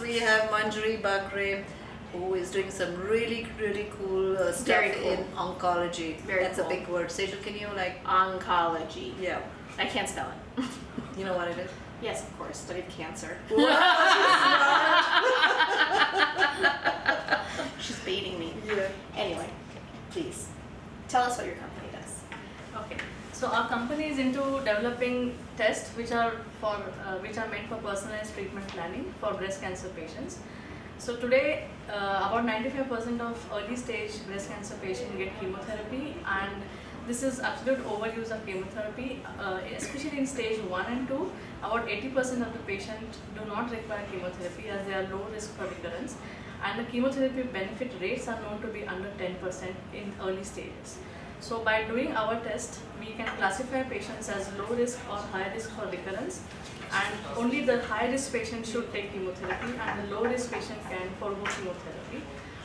we have Manjari Bakre, who is doing some really cool stuff Very cool. in oncology. Very That's cool. a big word. Sejal, can you like? Oncology. Yeah. I can't spell it. You know what it is? Yes, of course. Studied cancer. She's baiting me. Yeah. Anyway, please tell us what your company does. Okay, so our company is into developing tests which are meant for personalized treatment planning for breast cancer patients. So today, about 95% of early stage breast cancer patients get chemotherapy, and this is absolute overuse of chemotherapy, especially in stage 1 and 2. About 80% of the patients do not require chemotherapy as they are low risk for recurrence, and the chemotherapy benefit rates are known to be under 10% in early stages. So by doing our test, we can classify patients as low risk or high risk for recurrence, and only the high risk patient should take chemotherapy and the low risk patient can forego chemotherapy.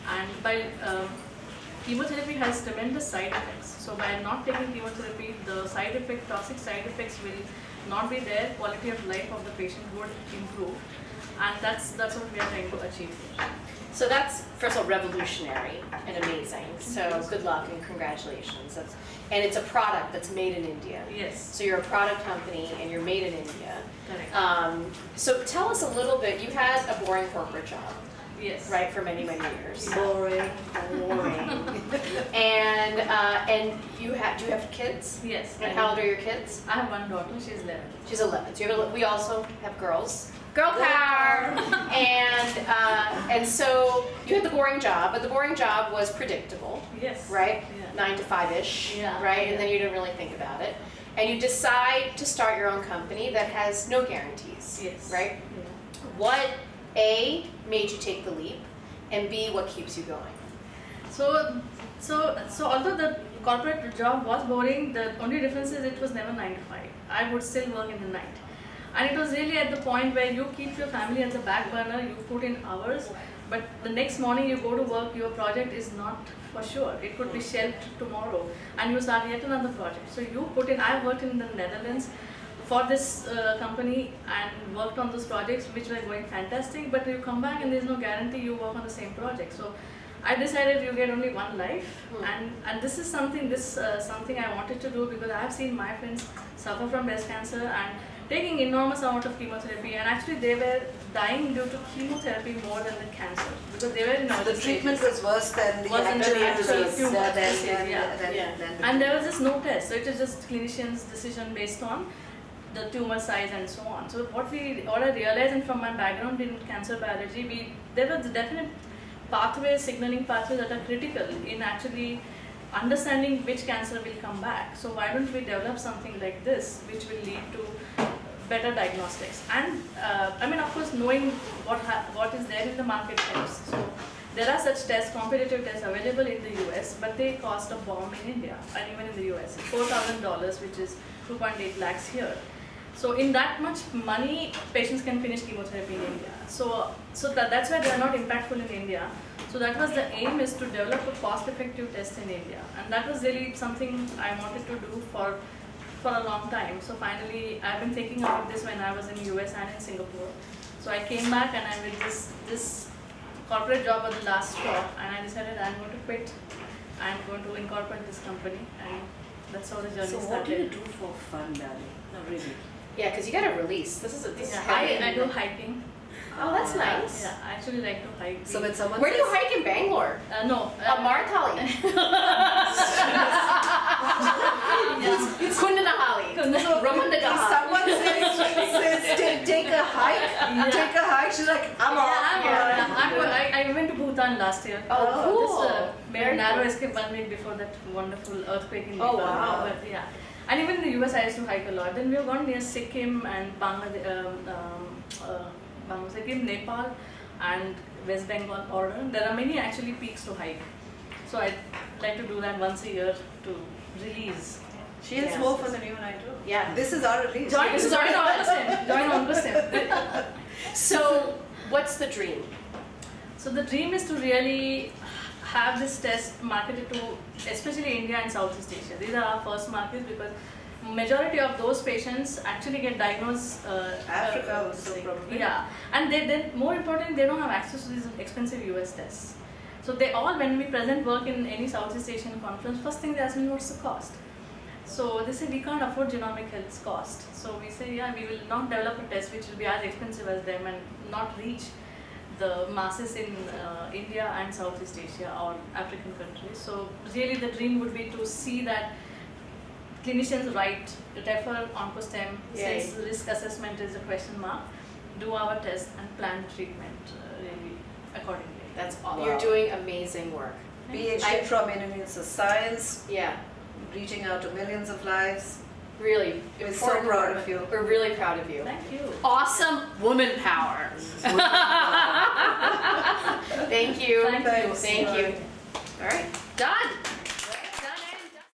And by chemotherapy has tremendous side effects. So by not taking chemotherapy, the toxic side effects will not be there, quality of life of the patient would improve, and that's what we are trying to achieve here. So that's, first of all, revolutionary and amazing. So good luck and congratulations. And it's a product that's made in India. Yes. So you're a product company and you're made in India. Correct. So tell us a little bit. You had a boring corporate job, Yes. right, for many years. Boring. Boring. And do you have kids? Yes. And how old are your kids? I have one daughter. She's 11. She's 11. So we also have girls. Girl power! And so you had the boring job, but the boring job was predictable, Yes. right? Yeah. 9 to 5-ish, Yeah, right? yeah. And then you didn't really think about it. And you decide to start your own company that has no guarantees, Yes. right? Yeah. What, A, made you take the leap, and B, what keeps you going? So although the corporate job was boring, the only difference is it was never 9 to 5. I would still work in the night. And it was really at the point where you keep your family at the back burner, you put in hours, but the next morning you go to work, your project is not for sure. It could be shelved tomorrow, and you start yet another project. So you put in, I worked in the Netherlands for this company and worked on those projects which were going fantastic, but you come back and there's no guarantee you work on the same project. So I decided you get only one life, and this is something I wanted to do because I have seen my friends suffer from breast cancer and taking enormous amount of chemotherapy, and actually they were dying due to chemotherapy more than the cancer because they were in The treatment was worse than the actual actual disease. tumor. Than And there was just no test, so it was just clinician's decision based on the tumor size and so on. So what I realized, and from my background in cancer biology, there was definite signaling pathways that are critical in actually understanding which cancer will come back. So why don't we develop something like this, which will lead to better diagnostics? And of course, knowing what is there in the market helps. So there are such tests, competitive tests available in the US, but they cost a bomb in India and even in the US, $4,000, which is 2.8 lakhs here. So in that much money, patients can finish chemotherapy in India. So that's why they are not impactful in India. So that was the aim, is to develop a cost-effective test in India, and that was really something I wanted to do for a long time. So finally, I've been thinking about this when I was in US and in Singapore. So I came back and I did this corporate job at the last straw, and I decided I'm going to quit. I'm going to incorporate this company, and that's how the journey So started. what do you do for fun, darling? No, really. Yeah, because you got to release. This is Yeah, heavy. I do hiking. Oh, that's nice. Yeah, I actually like to hike. So when someone Where do you says- hike in Bangalore? No. Marthali. It's Kundanahali. If Ramandagaha. someone says take a hike, she's like, I'm off. I went to Bhutan last year. Oh, cool. This Very very narrow cool. escape 1 week before that wonderful earthquake in Oh, Nepal. wow. But yeah, and even in the US, I used to hike a lot. Then we have gone near Sikkim and Sikkim, Nepal, and West Bengal border. There are many actually peaks to hike. So I like to do that once a year to release. She has more fun than you and I do. Yeah. This is our release. Join This is our- OncoStem. Join OncoStem. So, what's the dream? So the dream is to really have this test marketed to especially India and Southeast Asia. These are our first markets because majority of those patients actually get diagnosed. Africa also probably. Yeah, and they more importantly, they don't have access to these expensive US tests. So they all, when we present work in any Southeast Asian conference, first thing they ask me, what's the cost? So they say, we can't afford genomic health's cost. So we say, yeah, we will not develop a test which will be as expensive as them and not reach the masses in India and Southeast Asia or African countries. So really the dream would be to see that clinicians refer OncoStem, says risk assessment is a question mark, do our test and plan treatment really accordingly. That's all. You're doing amazing work. PhD from Indonesia Science, Yeah, reaching out to millions of lives. really. We're so important proud work. of you. We're really proud of you. Thank you. Awesome woman power. Thank you. Thank you. Thank you. All right, done.